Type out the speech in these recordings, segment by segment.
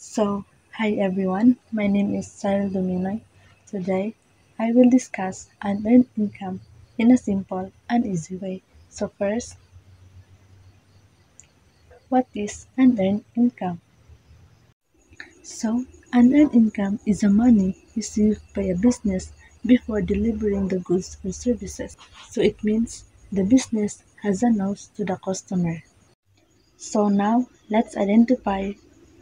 Hi everyone, my name is Cyril Dominoy. Today, I will discuss unearned income in a simple and easy way. First, what is unearned income? Unearned income is the money received by a business before delivering the goods or services. It means the business has announced to the customer. Now, let's identify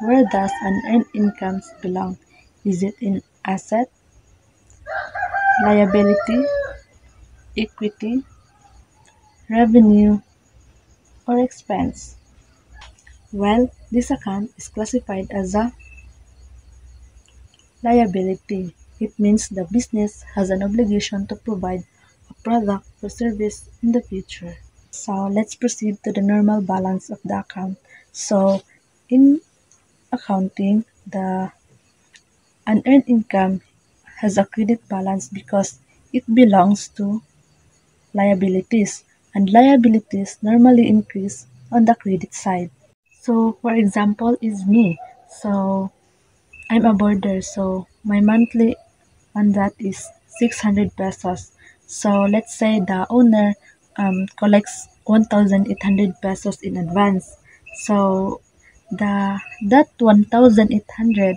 where does unearned incomes belong. Is it in asset, liability, equity, revenue, or expense? Well, this account is classified as a liability. It means the business has an obligation to provide a product or service in the future. Let's proceed to the normal balance of the account. In accounting, the unearned income has a credit balance because it belongs to liabilities, and liabilities normally increase on the credit side. For example, is me. So, I'm a boarder, so my monthly on that is 600 pesos. Let's say the owner collects 1,800 pesos in advance. So, that 1,800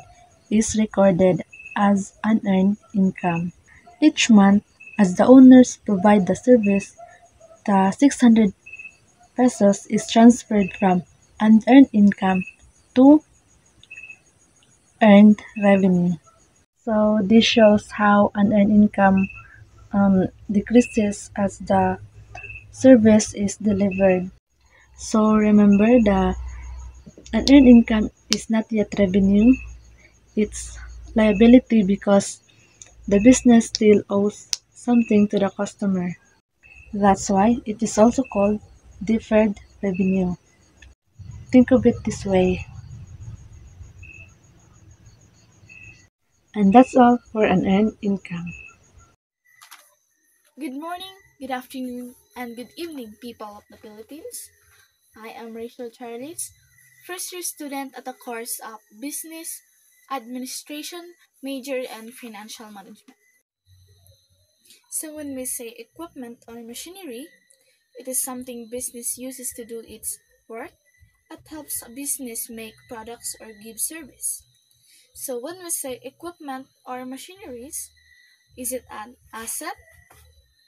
is recorded as unearned income. Each month, as the owners provide the service, the 600 pesos is transferred from unearned income to earned revenue. This shows how unearned income decreases as the service is delivered. Remember, the unearned income is not yet revenue, it's liability because the business still owes something to the customer. That's why it is also called deferred revenue. Think of it this way. And that's all for unearned income. Good morning, good afternoon, and good evening, people of the Philippines. I am Rachel Charles, first year student at the course of Business Administration, major in Financial Management. So, when we say equipment or machinery, it is something business uses to do its work. It helps a business make products or give service. So, when we say equipment or machineries, is it an asset,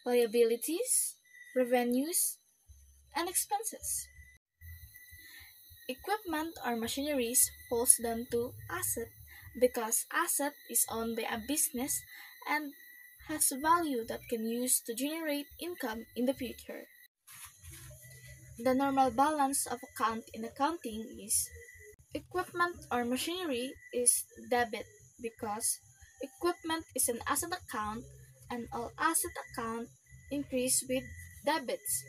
liabilities, revenues, and expenses? Equipment or machineries falls down to asset because asset is owned by a business and has value that can use to generate income in the future. The normal balance of account in accounting is equipment or machinery is debit because equipment is an asset account and all asset account increase with debits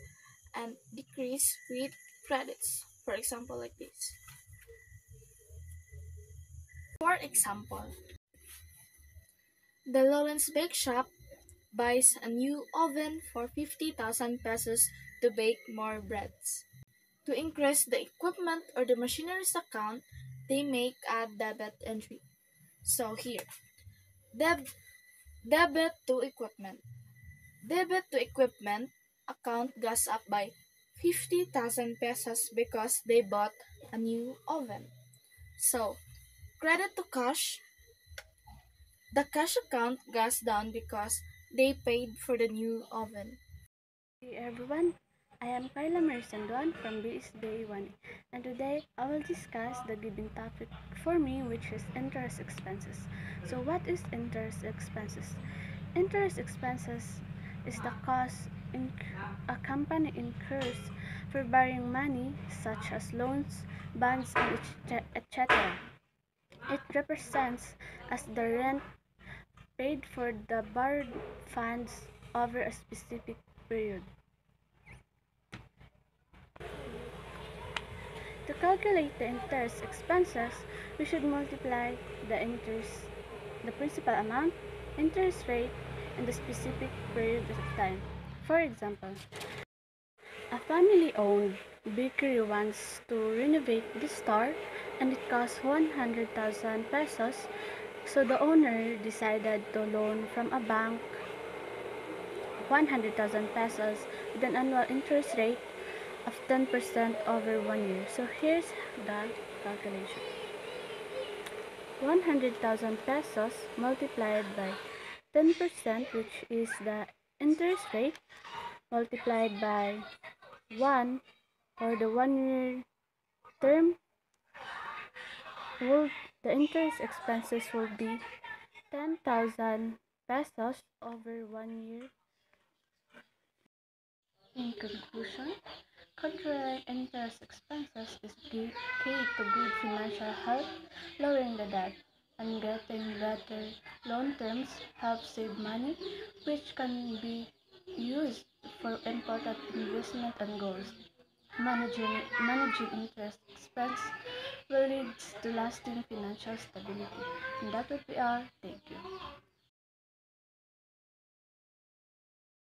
and decrease with credits. For example, like this. For example, the Lawrence Bake Shop buys a new oven for 50,000 pesos to bake more breads. To increase the equipment or the machineries account, they make a debit entry. So here, deb- debit to equipment. Debit to equipment account goes up by 50,000 pesos because they bought a new oven. So, credit to cash. The cash account goes down because they paid for the new oven. Hey everyone, I am Carla Marisanduan from BSBA1, and today I will discuss the given topic for me, which is interest expenses. So what is interest expenses? Interest expenses is the cost a company incurs for borrowing money such as loans, bonds, and etc. It represents as the rent paid for the borrowed funds over a specific period. To calculate the interest expenses, we should multiply the principal amount, interest rate, and the specific period of time. For example, a family-owned bakery wants to renovate the store and it cost 100,000 pesos. So the owner decided to loan from a bank 100,000 pesos with an annual interest rate of 10% over 1 year. So here's the calculation. 100,000 pesos multiplied by 10%, which is the interest rate, multiplied by 1 or the 1 year term, the interest expenses will be 10,000 pesos over 1 year. In conclusion, controlling interest expenses is key to good financial health. Lowering the debt and getting better loan terms helps save money, which can be used for important investment and goals. Managing interest expense will lead to lasting financial stability. And that would be all. Thank you.